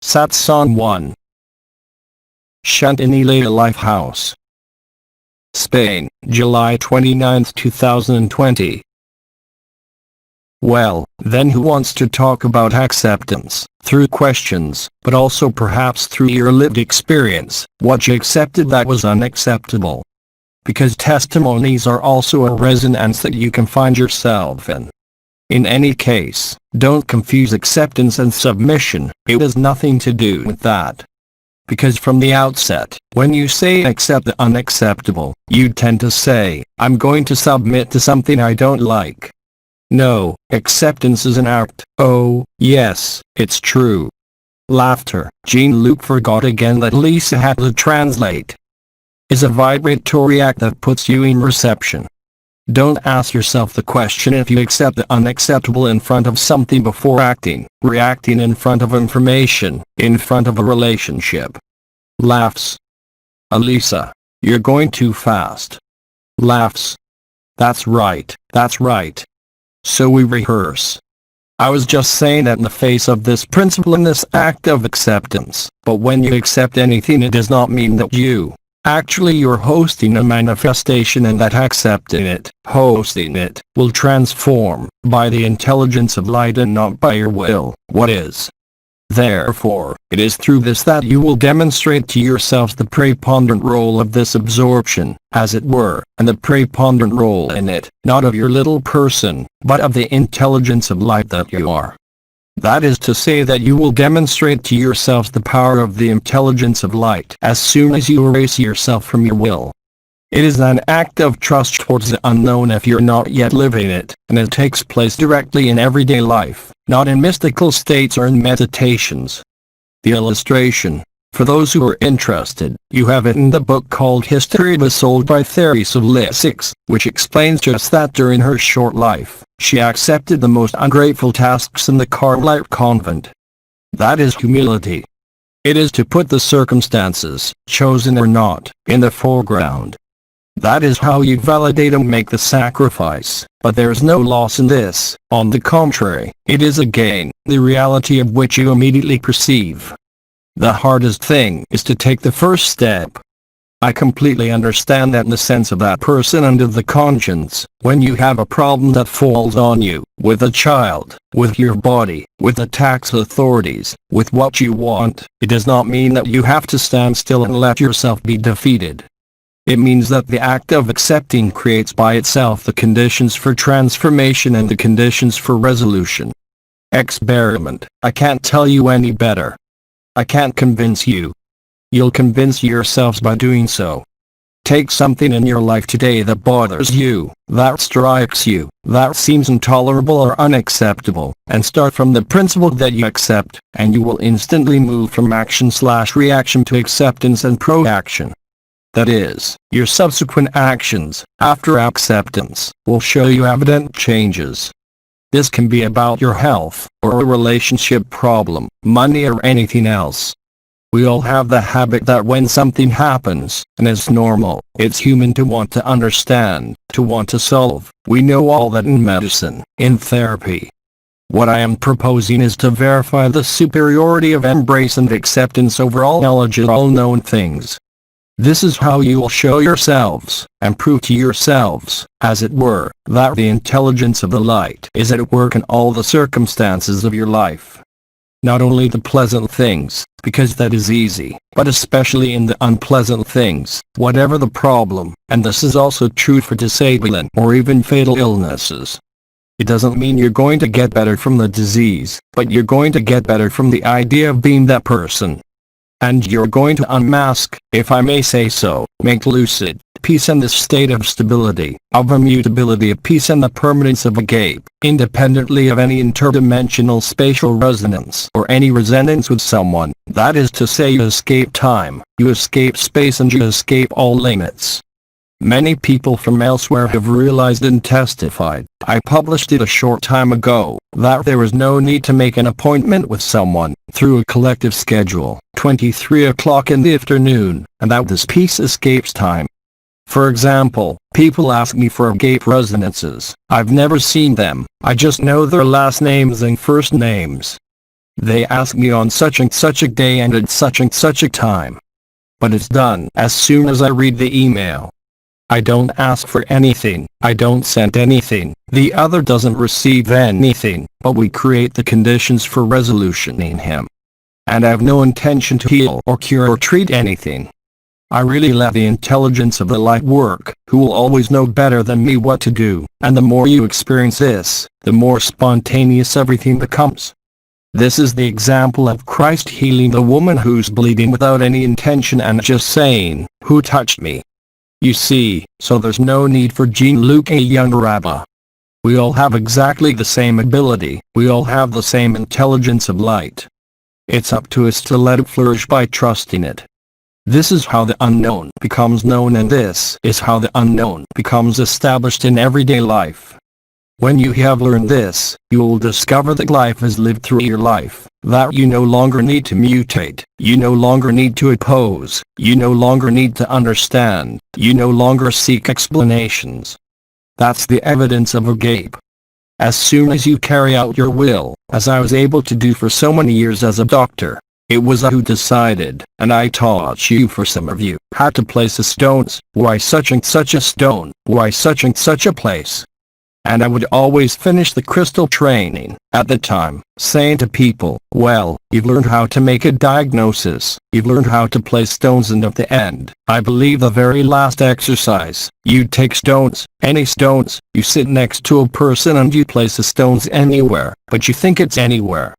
SATSANG 1. SHANTINILAYA Lifehouse, Spain, July 29, 2020. Well, then who wants to talk about acceptance, through questions, but also perhaps through your lived experience, what you accepted that was unacceptable? Because testimonies are also a resonance that you can find yourself in. In any case, don't confuse acceptance and submission, it has nothing to do with that. Because from the outset, when you say accept the unacceptable, you tend to say, I'm going to submit to something I don't like. No, acceptance is an act. Oh, yes, it's true. Laughter. Jean-Luc forgot again that Lisa had to translate. Is a vibratory act that puts you in reception. Don't ask yourself the question if you accept the unacceptable in front of something before acting, reacting in front of information, in front of a relationship. Laughs. Alisa, you're going too fast. Laughs. That's right, that's right. So we rehearse. I was just saying that in the face of this principle and this act of acceptance, but when you accept anything it does not mean that you're hosting a manifestation, and that accepting it, hosting it, will transform, by the intelligence of light and not by your will, what is. Therefore, it is through this that you will demonstrate to yourselves the preponderant role of this absorption, as it were, and the preponderant role in it, not of your little person, but of the intelligence of light that you are. That is to say that you will demonstrate to yourselves the power of the intelligence of light as soon as you erase yourself from your will. It is an act of trust towards the unknown if you're not yet living it, and it takes place directly in everyday life, not in mystical states or in meditations. The illustration, for those who are interested, you have it in the book called History of a Soul by Therese of Lisieux, which explains just that during her short life, she accepted the most ungrateful tasks in the Carmelite convent. That is humility. It is to put the circumstances, chosen or not, in the foreground. That is how you validate and make the sacrifice, but there is no loss in this, on the contrary, it is a gain, the reality of which you immediately perceive. The hardest thing is to take the first step. I completely understand that in the sense of that person under the conscience, when you have a problem that falls on you, with a child, with your body, with the tax authorities, with what you want, it does not mean that you have to stand still and let yourself be defeated. It means that the act of accepting creates by itself the conditions for transformation and the conditions for resolution. Experiment. I can't tell you any better. I can't convince you. You'll convince yourselves by doing so. Take something in your life today that bothers you, that strikes you, that seems intolerable or unacceptable, and start from the principle that you accept, and you will instantly move from action/reaction to acceptance and proaction. That is, your subsequent actions, after acceptance, will show you evident changes. This can be about your health, or a relationship problem, money or anything else. We all have the habit that when something happens, and it's normal, it's human to want to understand, to want to solve. We know all that in medicine, in therapy. What I am proposing is to verify the superiority of embrace and acceptance over all knowledge of all known things. This is how you will show yourselves, and prove to yourselves, as it were, that the intelligence of the light is at work in all the circumstances of your life. Not only the pleasant things, because that is easy, but especially in the unpleasant things, whatever the problem, and this is also true for disabling or even fatal illnesses. It doesn't mean you're going to get better from the disease, but you're going to get better from the idea of being that person. And you're going to unmask, if I may say so, make lucid, peace and the state of stability, of immutability of peace and the permanence of a gape, independently of any interdimensional spatial resonance or any resonance with someone, that is to say you escape time, you escape space and you escape all limits. Many people from elsewhere have realized and testified, I published it a short time ago, that there is no need to make an appointment with someone, through a collective schedule, 23 o'clock in the afternoon, and that this peace escapes time. For example, people ask me for gape resonances. I've never seen them, I just know their last names and first names. They ask me on such and such a day and at such and such a time. But it's done as soon as I read the email. I don't ask for anything, I don't send anything, the other doesn't receive anything, but we create the conditions for resolution in him. And I have no intention to heal or cure or treat anything. I really let the intelligence of the light work, who will always know better than me what to do, and the more you experience this, the more spontaneous everything becomes. This is the example of Christ healing the woman who's bleeding without any intention and just saying, "Who touched me?" You see, so there's no need for Jean-Luc a young rabbi. We all have exactly the same ability, we all have the same intelligence of light. It's up to us to let it flourish by trusting it. This is how the unknown becomes known, and this is how the unknown becomes established in everyday life. When you have learned this, you will discover that life is lived through your life, that you no longer need to mutate, you no longer need to oppose, you no longer need to understand, you no longer seek explanations. That's the evidence of agape. As soon as you carry out your will, as I was able to do for so many years as a doctor, it was I who decided, and I taught you for some of you, how to place the stones, why such and such a stone, why such and such a place. And I would always finish the crystal training, at the time, saying to people, well, you've learned how to make a diagnosis, you've learned how to place stones, and at the end, I believe the very last exercise, you take stones, any stones, you sit next to a person and you place the stones anywhere, but you think it's anywhere.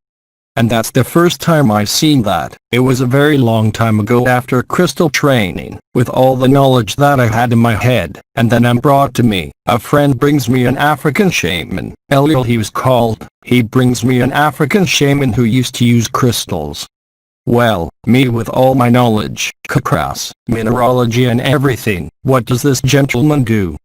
And that's the first time I seen that. It was a very long time ago after crystal training, with all the knowledge that I had in my head, and then I'm brought to me. A friend brings me an African shaman, Elil he was called. He brings me an African shaman who used to use crystals. Well, me with all my knowledge, chakras, mineralogy and everything, what does this gentleman do?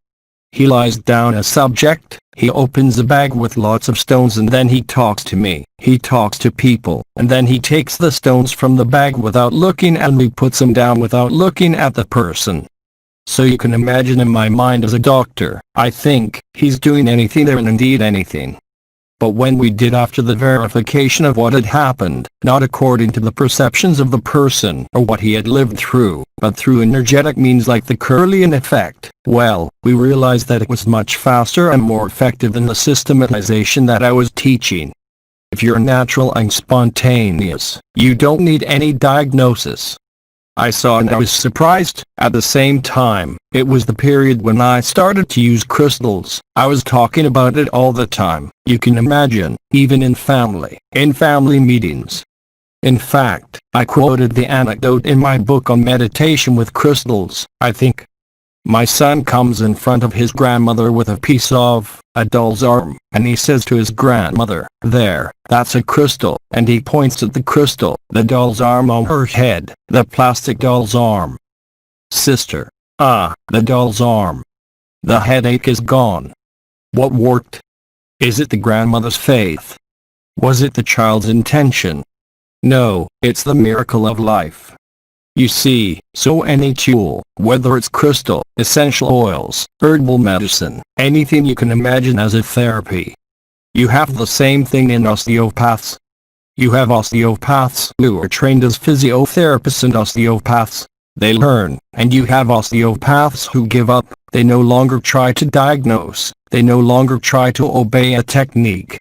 He lies down a subject, he opens a bag with lots of stones, and then he talks to me, he talks to people, and then he takes the stones from the bag without looking at me, puts them down without looking at the person. So you can imagine in my mind as a doctor, I think, he's doing anything there and indeed anything. But when we did after the verification of what had happened, not according to the perceptions of the person or what he had lived through, but through energetic means like the Kirlian effect, well, we realized that it was much faster and more effective than the systematization that I was teaching. If you're natural and spontaneous, you don't need any diagnosis. I saw and I was surprised. At the same time, it was the period when I started to use crystals. I was talking about it all the time. You can imagine, even in family meetings. In fact, I quoted the anecdote in my book on meditation with crystals, I think. My son comes in front of his grandmother with a piece of a doll's arm, and he says to his grandmother, "There, that's a crystal," and he points at the crystal, the doll's arm on her head, the plastic doll's arm. Sister, the doll's arm. The headache is gone. What worked? Is it the grandmother's faith? Was it the child's intention? No, it's the miracle of life. You see, so any tool, whether it's crystal, essential oils, herbal medicine, anything you can imagine as a therapy. You have the same thing in osteopaths. You have osteopaths who are trained as physiotherapists and osteopaths. They learn, and you have osteopaths who give up. They no longer try to diagnose, they no longer try to obey a technique.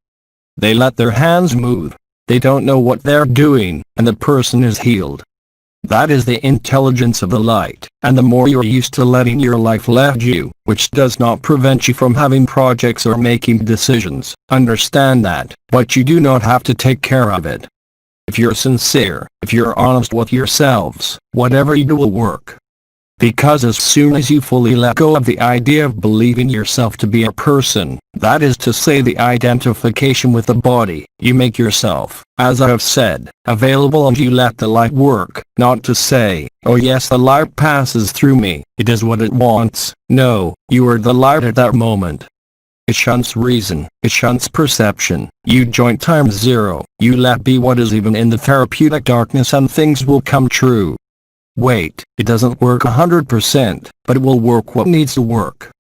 They let their hands move. They don't know what they're doing, and the person is healed. That is the intelligence of the light, and the more you're used to letting your life lead you, which does not prevent you from having projects or making decisions, understand that, but you do not have to take care of it. If you're sincere, if you're honest with yourselves, whatever you do will work. Because as soon as you fully let go of the idea of believing yourself to be a person, that is to say the identification with the body, you make yourself, as I have said, available, and you let the light work, not to say, oh yes, the light passes through me, it does what it wants. No, you are the light at that moment. It shuns reason, it shuns perception, you join time zero, you let be what is even in the therapeutic darkness, and things will come true. Wait, it doesn't work 100%, but it will work what needs to work.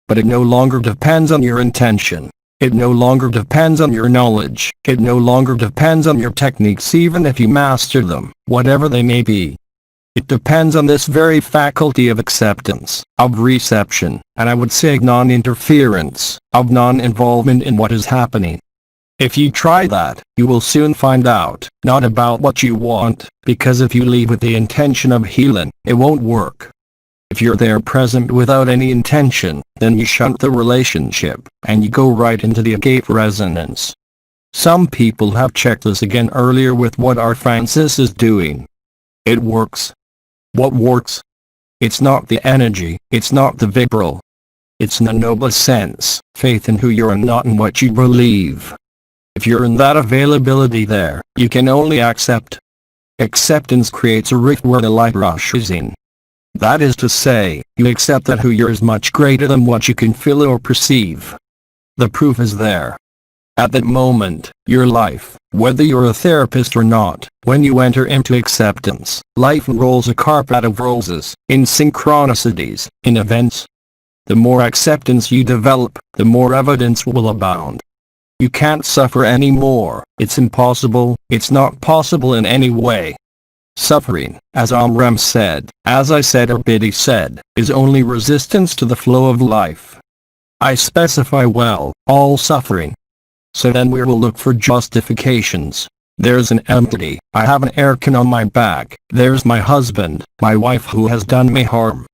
But it no longer depends on your intention. It no longer depends on your knowledge. It no longer depends on your techniques even if you master them, whatever they may be. It depends on this very faculty of acceptance, of reception, and I would say non-interference, of non-involvement in what is happening. If you try that, you will soon find out, not about what you want, because if you leave with the intention of healing, it won't work. If you're there present without any intention, then you shunt the relationship, and you go right into the agate resonance. Some people have checked this again earlier with what our Francis is doing. It works. What works? It's not the energy, it's not the vibral. It's the noble sense, faith in who you are and not in what you believe. If you're in that availability there, you can only accept. Acceptance creates a rift where the light rushes in. That is to say, you accept that who you are is much greater than what you can feel or perceive. The proof is there. At that moment, your life, whether you're a therapist or not, when you enter into acceptance, life unrolls a carpet of roses, in synchronicities, in events. The more acceptance you develop, the more evidence will abound. You can't suffer anymore, it's impossible, it's not possible in any way. Suffering, as Omram said, as I said or Biddy said, is only resistance to the flow of life. I specify well, all suffering. So then we will look for justifications. There's an entity, I have an aircon on my back, there's my husband, my wife who has done me harm.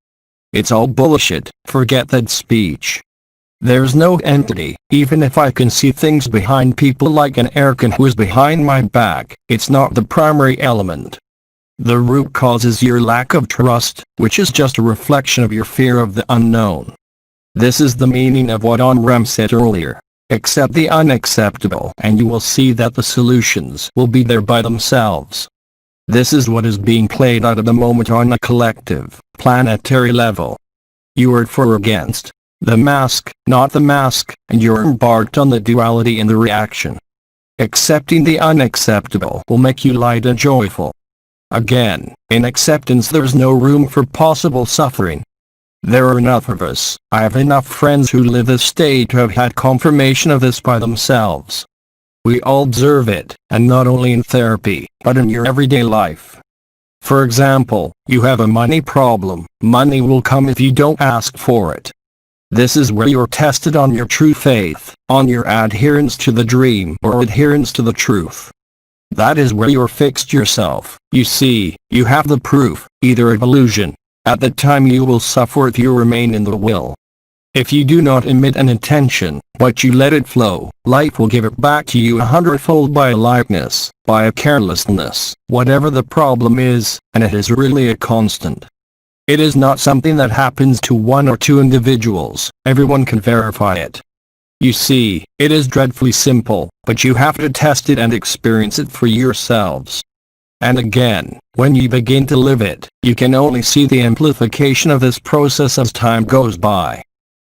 It's all bullshit, forget that speech. There's no entity, even if I can see things behind people like an aircon who is behind my back, it's not the primary element. The root cause is your lack of trust, which is just a reflection of your fear of the unknown. This is the meaning of what Omram said earlier. Accept the unacceptable and you will see that the solutions will be there by themselves. This is what is being played out at the moment on a collective, planetary level. You are for or against the mask, not the mask, and you're embarked on the duality in the reaction. Accepting the unacceptable will make you light and joyful. Again, in acceptance there's no room for possible suffering. There are enough of us, I have enough friends who live this state to have had confirmation of this by themselves. We all observe it, and not only in therapy, but in your everyday life. For example, you have a money problem, money will come if you don't ask for it. This is where you're tested on your true faith, on your adherence to the dream or adherence to the truth. That is where you're fixed yourself. You see, you have the proof, either of illusion. At that time you will suffer if you remain in the will. If you do not emit an intention, but you let it flow, life will give it back to you 100-fold by a lightness, by a carelessness, whatever the problem is, and it is really a constant. It is not something that happens to one or two individuals, everyone can verify it. You see, it is dreadfully simple, but you have to test it and experience it for yourselves. And again, when you begin to live it, you can only see the amplification of this process as time goes by.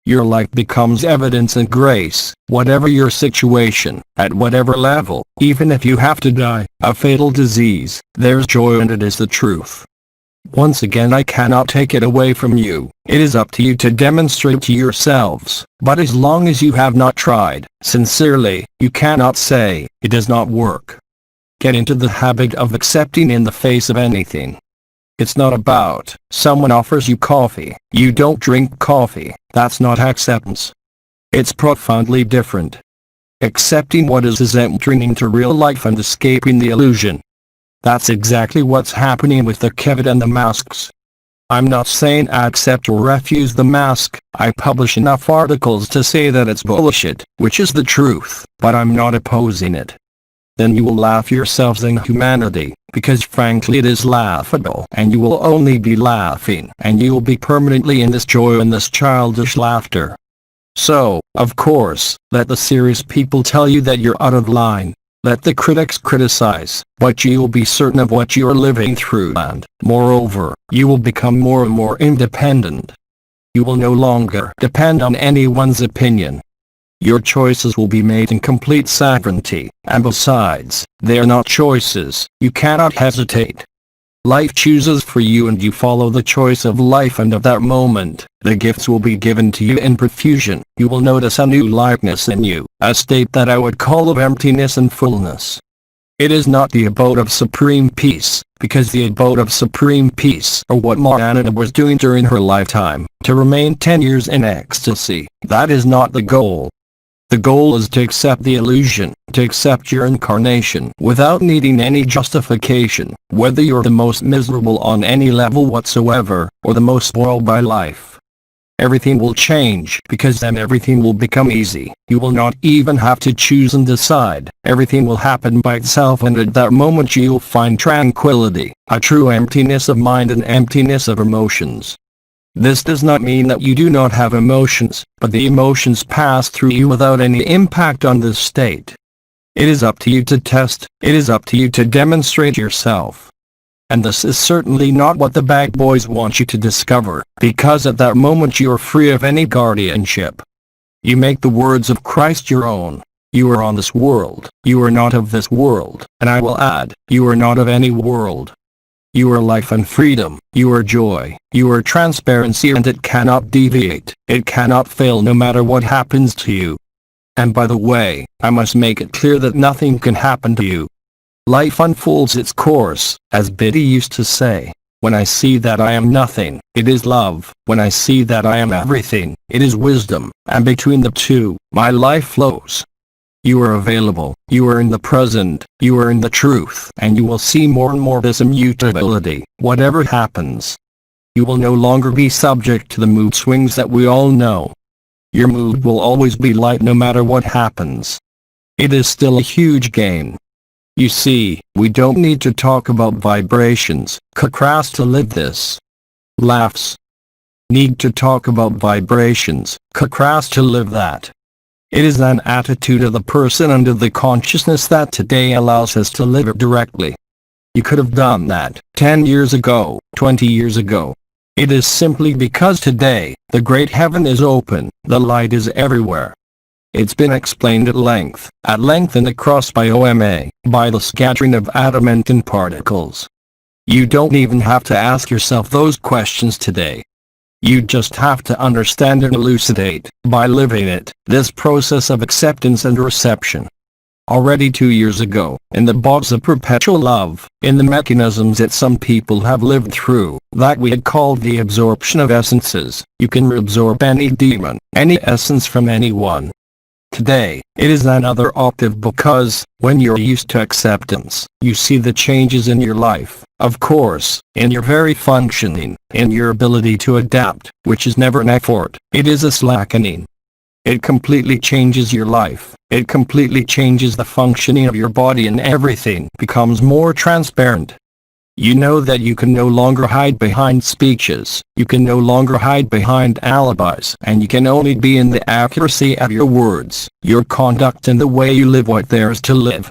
Your life becomes evidence and grace, whatever your situation, at whatever level, even if you have to die, a fatal disease, there's joy and it is the truth. Once again I cannot take it away from you, it is up to you to demonstrate to yourselves, but as long as you have not tried, sincerely, you cannot say, it does not work. Get into the habit of accepting in the face of anything. It's not about, someone offers you coffee, you don't drink coffee, that's not acceptance. It's profoundly different. Accepting what is entering into real life and escaping the illusion. That's exactly what's happening with the Kevin and the masks. I'm not saying accept or refuse the mask, I publish enough articles to say that it's bullshit, which is the truth, but I'm not opposing it. Then you will laugh yourselves in humanity, because frankly it is laughable and you will only be laughing and you will be permanently in this joy and this childish laughter. So, of course, let the serious people tell you that you're out of line. Let the critics criticize, but you will be certain of what you are living through and, moreover, you will become more and more independent. You will no longer depend on anyone's opinion. Your choices will be made in complete sovereignty, and besides, they are not choices, you cannot hesitate. Life chooses for you and you follow the choice of life, and at that moment, the gifts will be given to you in profusion. You will notice a new likeness in you, a state that I would call of emptiness and fullness. It is not the abode of supreme peace, because the abode of supreme peace are what Mariana was doing during her lifetime, to remain 10 years in ecstasy. That is not the goal. The goal is to accept the illusion, to accept your incarnation without needing any justification, whether you're the most miserable on any level whatsoever, or the most spoiled by life. Everything will change, because then everything will become easy. You will not even have to choose and decide. Everything will happen by itself, and at that moment you'll find tranquility, a true emptiness of mind and emptiness of emotions. This does not mean that you do not have emotions, but the emotions pass through you without any impact on this state. It is up to you to test, it is up to you to demonstrate yourself. And this is certainly not what the bad boys want you to discover, because at that moment you are free of any guardianship. You make the words of Christ your own. You are on this world, you are not of this world, and I will add, you are not of any world. You are life and freedom, you are joy, you are transparency, and it cannot deviate, it cannot fail no matter what happens to you. And by the way, I must make it clear that nothing can happen to you. Life unfolds its course, as Biddy used to say. When I see that I am nothing, it is love. When I see that I am everything, it is wisdom, and between the two, my life flows. You are available, you are in the present, you are in the truth, and you will see more and more this immutability, whatever happens. You will no longer be subject to the mood swings that we all know. Your mood will always be light no matter what happens. It is still a huge gain. You see, we don't need to talk about vibrations, crass to live this. Laughs. Need to talk about vibrations, crass to live that. It is an attitude of the person under the consciousness that today allows us to live it directly. You could have done that 10 years ago, 20 years ago. It is simply because today, the great heaven is open, the light is everywhere. It's been explained at length and across by OMA, by the scattering of adamantine particles. You don't even have to ask yourself those questions today. You just have to understand and elucidate, by living it, this process of acceptance and reception. Already 2 years ago, in the box of perpetual love, in the mechanisms that some people have lived through, that we had called the absorption of essences, you can reabsorb any demon, any essence from anyone. Today, it is another octave because, when you're used to acceptance, you see the changes in your life, of course, in your very functioning, in your ability to adapt, which is never an effort, it is a slackening. It completely changes your life, it completely changes the functioning of your body, and everything becomes more transparent. You know that you can no longer hide behind speeches, you can no longer hide behind alibis, and you can only be in the accuracy of your words, your conduct, and the way you live what there is to live.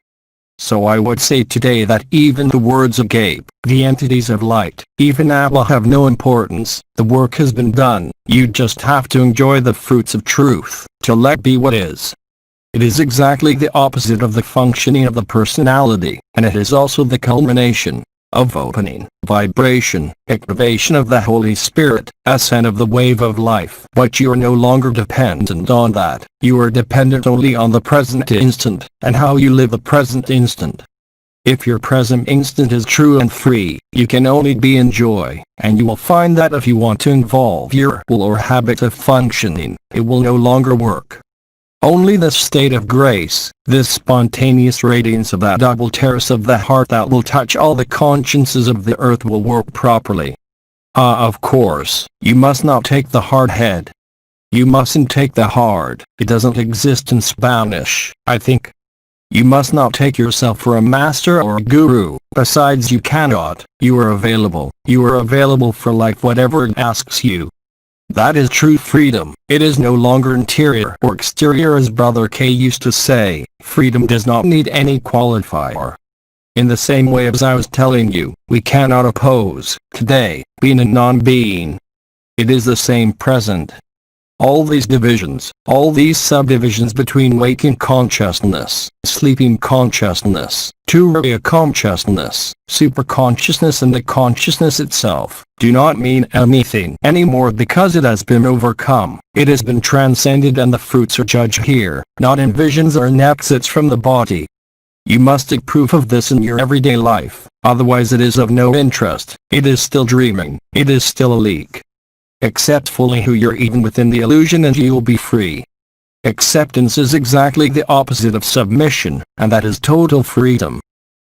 So I would say today that even the words of Gabe, the entities of light, even Allah have no importance. The work has been done, you just have to enjoy the fruits of truth, to let be what is. It is exactly the opposite of the functioning of the personality, and it is also the culmination of opening, vibration, activation of the Holy Spirit, ascent of the wave of life. But you are no longer dependent on that, you are dependent only on the present instant, and how you live the present instant. If your present instant is true and free, you can only be in joy, and you will find that if you want to involve your will or habit of functioning, it will no longer work. Only the state of grace, this spontaneous radiance of that double terrace of the heart that will touch all the consciences of the earth will work properly. Of course, you must not take the hard head. You mustn't take the hard, it doesn't exist in Spanish, I think. You must not take yourself for a master or a guru, besides you cannot, you are available for life whatever it asks you. That is true freedom. It is no longer interior or exterior, as Brother K used to say. Freedom does not need any qualifier. In the same way as I was telling you, we cannot oppose, today, being and non-being. It is the same present. All these divisions, all these subdivisions between waking consciousness, sleeping consciousness, Turiya consciousness, superconsciousness and the consciousness itself, do not mean anything anymore because it has been overcome, it has been transcended and the fruits are judged here, not in visions or in exits from the body. You must take proof of this in your everyday life, otherwise it is of no interest, it is still dreaming, it is still a leak. Accept fully who you're even within the illusion and you will be free. Acceptance is exactly the opposite of submission, and that is total freedom.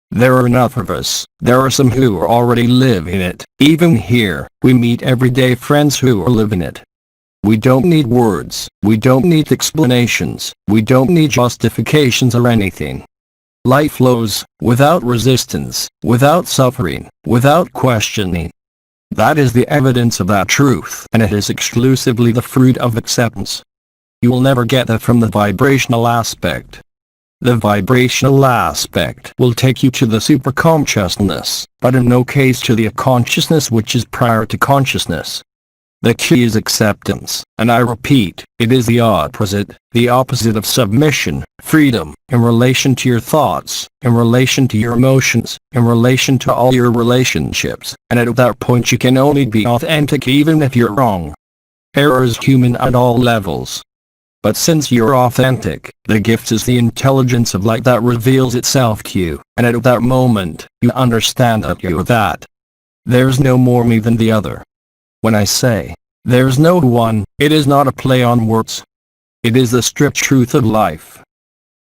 There are enough of us, there are some who are already living it, even here, we meet everyday friends who are living it. We don't need words, we don't need explanations, we don't need justifications or anything. Life flows, without resistance, without suffering, without questioning. That is the evidence of that truth, and it is exclusively the fruit of acceptance. You will never get that from the vibrational aspect. The vibrational aspect will take you to the superconsciousness, but in no case to the consciousness which is prior to consciousness. The key is acceptance, and I repeat, it is the opposite of submission, freedom, in relation to your thoughts, in relation to your emotions, in relation to all your relationships, and at that point you can only be authentic even if you're wrong. Error is human at all levels. But since you're authentic, the gift is the intelligence of light that reveals itself to you, and at that moment, you understand that you're that. There's no more me than the other. When I say, there's no one, it is not a play on words. It is the strict truth of life.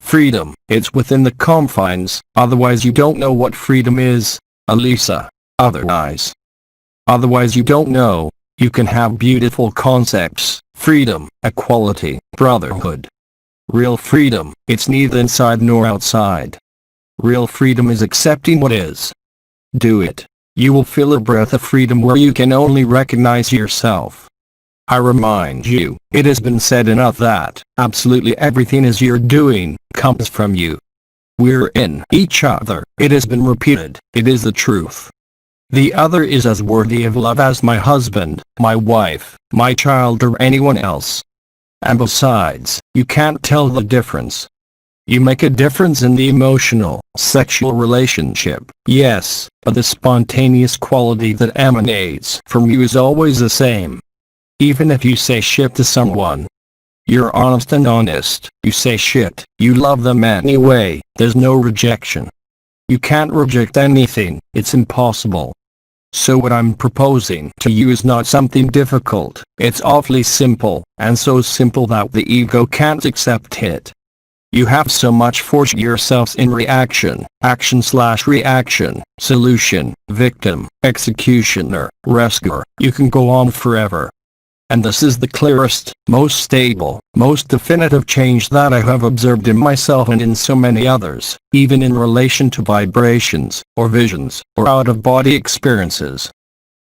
Freedom, it's within the confines, otherwise you don't know what freedom is, Elisa. Otherwise you don't know. You can have beautiful concepts, freedom, equality, brotherhood. Real freedom, it's neither inside nor outside. Real freedom is accepting what is. Do it. You will feel a breath of freedom where you can only recognize yourself. I remind you, it has been said enough that absolutely everything as you're doing comes from you. We're in each other, it has been repeated, it is the truth. The other is as worthy of love as my husband, my wife, my child or anyone else. And besides, you can't tell the difference. You make a difference in the emotional, sexual relationship, yes, but the spontaneous quality that emanates from you is always the same. Even if you say shit to someone, you're honest and honest, you say shit, you love them anyway, there's no rejection. You can't reject anything, it's impossible. So what I'm proposing to you is not something difficult, it's awfully simple, and so simple that the ego can't accept it. You have so much for yourselves in reaction, action/reaction, solution, victim, executioner, rescuer, you can go on forever. And this is the clearest, most stable, most definitive change that I have observed in myself and in so many others, even in relation to vibrations, or visions, or out-of-body experiences.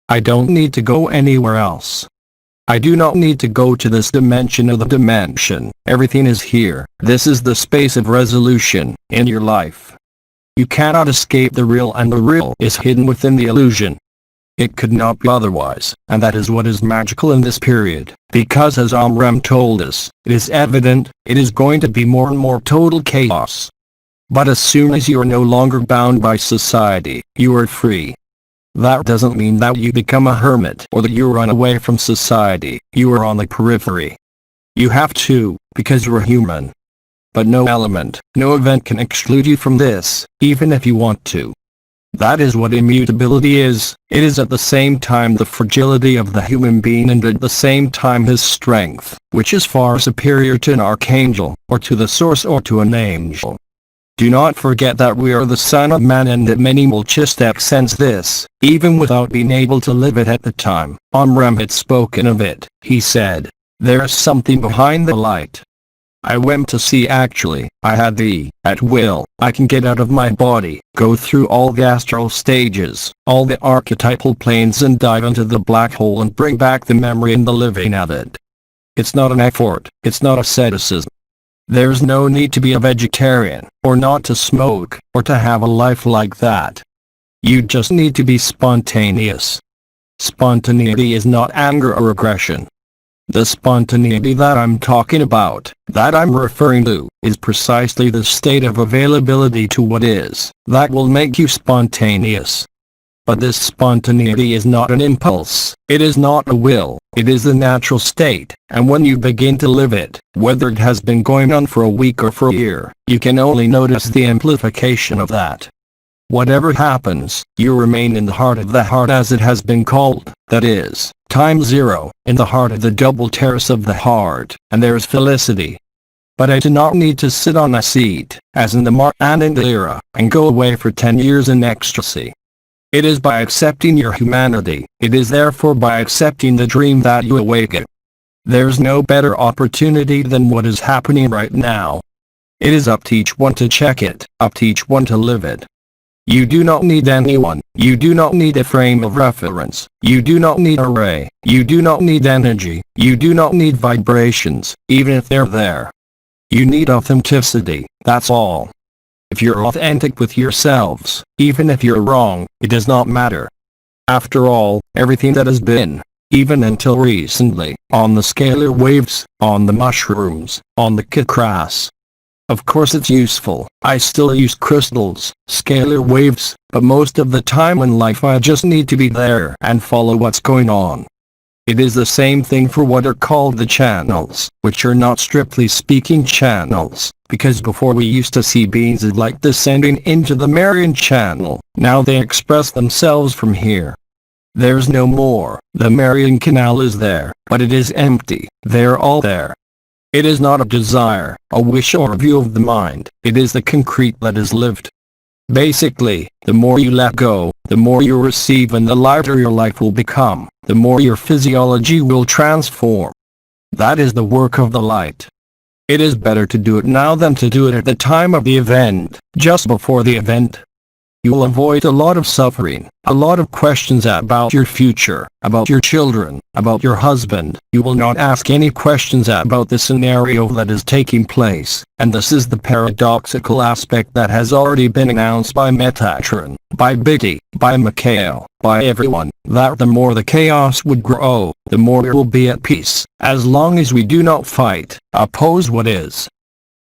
I don't need to go anywhere else. I do not need to go to this dimension or the dimension, everything is here, this is the space of resolution, in your life. You cannot escape the real and the real is hidden within the illusion. It could not be otherwise, and that is what is magical in this period, because as Amram told us, it is evident, it is going to be more and more total chaos. But as soon as you are no longer bound by society, you are free. That doesn't mean that you become a hermit or that you run away from society, you are on the periphery. You have to, because you're human. But no element, no event can exclude you from this, even if you want to. That is what immutability is, it is at the same time the fragility of the human being and at the same time his strength, which is far superior to an archangel, or to the source or to an angel. Do not forget that we are the Son of Man and that many will just sense this, even without being able to live it at the time. Amram had spoken of it, he said, there is something behind the light. I went to see actually, I had at will, I can get out of my body, go through all the astral stages, all the archetypal planes and dive into the black hole and bring back the memory and the living of it. It's not an effort, it's not asceticism. There's no need to be a vegetarian, or not to smoke, or to have a life like that. You just need to be spontaneous. Spontaneity is not anger or aggression. The spontaneity that I'm talking about, that I'm referring to, is precisely the state of availability to what is, that will make you spontaneous. But this spontaneity is not an impulse, it is not a will, it is the natural state, and when you begin to live it, whether it has been going on for a week or for a year, you can only notice the amplification of that. Whatever happens, you remain in the heart of the heart as it has been called, that is, time zero, in the heart of the double terrace of the heart, and there is felicity. But I do not need to sit on a seat, as in the Mark-and era, and go away for 10 years in ecstasy. It is by accepting your humanity, it is therefore by accepting the dream that you awaken. There's no better opportunity than what is happening right now. It is up to each one to check it, up to each one to live it. You do not need anyone, you do not need a frame of reference, you do not need a ray, you do not need energy, you do not need vibrations, even if they're there. You need authenticity, that's all. If you're authentic with yourselves, even if you're wrong, it does not matter. After all, everything that has been, even until recently, on the scalar waves, on the mushrooms, on the kikras. Of course it's useful, I still use crystals, scalar waves, but most of the time in life I just need to be there and follow what's going on. It is the same thing for what are called the channels, which are not strictly speaking channels, because before we used to see beings of light descending into the Marian channel, now they express themselves from here. There's no more, the Marian canal is there, but it is empty, they're all there. It is not a desire, a wish or a view of the mind, it is the concrete that is lived. Basically, the more you let go, the more you receive and the lighter your life will become, the more your physiology will transform. That is the work of the light. It is better to do it now than to do it at the time of the event, just before the event. You will avoid a lot of suffering, a lot of questions about your future, about your children, about your husband. You will not ask any questions about the scenario that is taking place, and this is the paradoxical aspect that has already been announced by Metatron, by Biddy, by Mikhail, by everyone, that the more the chaos would grow, the more we will be at peace, as long as we do not fight, oppose what is.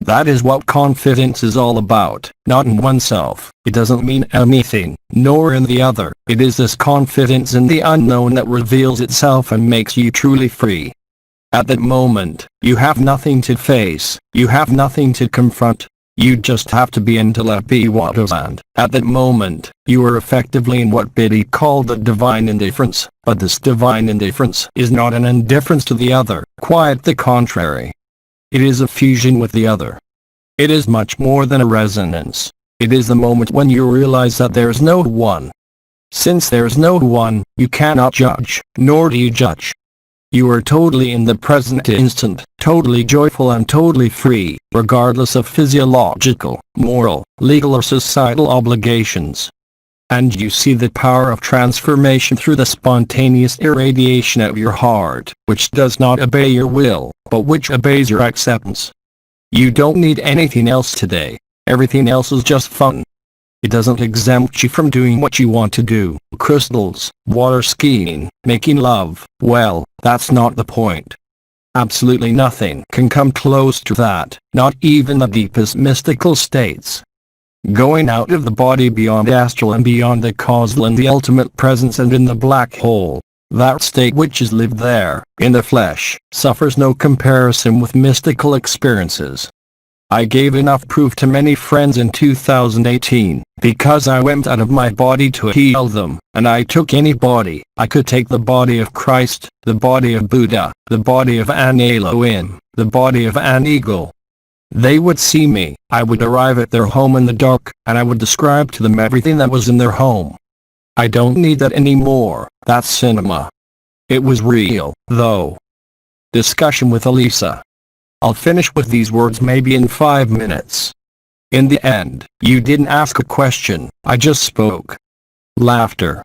That is what confidence is all about, not in oneself, it doesn't mean anything, nor in the other, it is this confidence in the unknown that reveals itself and makes you truly free. At that moment, you have nothing to face, you have nothing to confront, you just have to be and to let be what is, and at that moment, you are effectively in what Biddy called the divine indifference, but this divine indifference is not an indifference to the other, quite the contrary. It is a fusion with the other. It is much more than a resonance. It is the moment when you realize that there is no one. Since there is no one, you cannot judge, nor do you judge. You are totally in the present instant, totally joyful and totally free, regardless of physiological, moral, legal or societal obligations. And you see the power of transformation through the spontaneous irradiation of your heart, which does not obey your will, but which obeys your acceptance. You don't need anything else today, everything else is just fun. It doesn't exempt you from doing what you want to do, crystals, water skiing, making love, well, that's not the point. Absolutely nothing can come close to that, not even the deepest mystical states. Going out of the body beyond astral and beyond the causal and the ultimate presence and in the black hole, that state which is lived there, in the flesh, suffers no comparison with mystical experiences. I gave enough proof to many friends in 2018, because I went out of my body to heal them, and I took any body. I could take the body of Christ, the body of Buddha, the body of an Elohim, the body of an eagle. They would see me, I would arrive at their home in the dark, and I would describe to them everything that was in their home. I don't need that anymore, that's cinema. It was real, though. Discussion with Elisa. I'll finish with these words maybe in 5 minutes. In the end, you didn't ask a question, I just spoke. Laughter.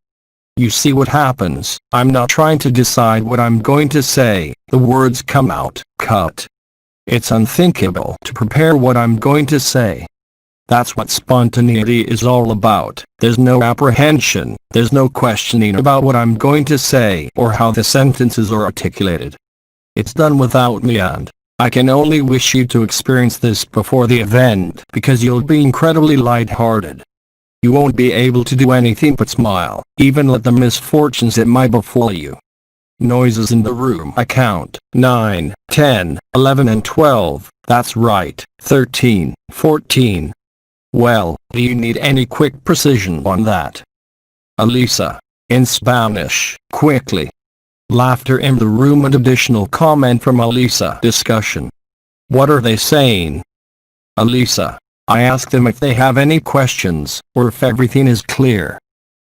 You see what happens, I'm not trying to decide what I'm going to say, the words come out, cut. It's unthinkable to prepare what I'm going to say. That's what spontaneity is all about. There's no apprehension, there's no questioning about what I'm going to say or how the sentences are articulated. It's done without me, and I can only wish you to experience this before the event because you'll be incredibly lighthearted. You won't be able to do anything but smile, even at the misfortunes that might befall you. Noises in the room. I count 9, 10, 11 and 12, that's right, 13, 14. Well, do you need any quick precision on that? Elisa. In Spanish, quickly. Laughter in the room and additional comment from Elisa. Discussion. What are they saying? Elisa. I ask them if they have any questions, or if everything is clear.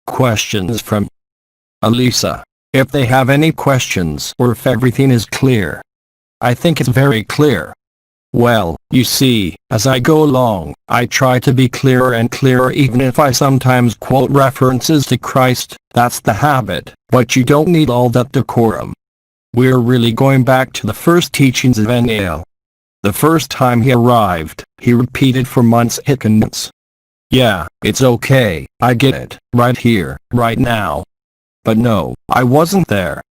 Questions from Elisa. If they have any questions or if everything is clear. I think it's very clear. Well, you see, as I go along, I try to be clearer and clearer, even if I sometimes quote references to Christ. That's the habit, but you don't need all that decorum. We're really going back to the first teachings of NAL. The first time he arrived, he repeated for months Hickens. Yeah, it's okay, I get it, right here, right now. But no, I wasn't there.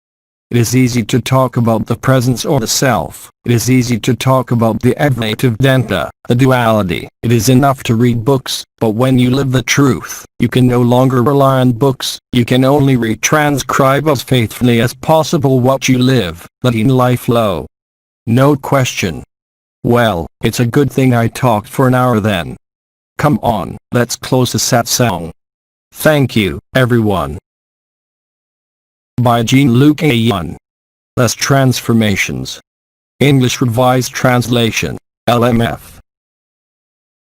It is easy to talk about the presence or the self. It is easy to talk about the Advaita Vedanta, the duality. It is enough to read books, but when you live the truth, you can no longer rely on books. You can only retranscribe as faithfully as possible what you live, letting life flow. No question. Well, it's a good thing I talked for an hour then. Come on, let's close the satsang. Thank you, everyone. By Jean-Luc Ayoun. Less Transformations. English Revised Translation, LMF.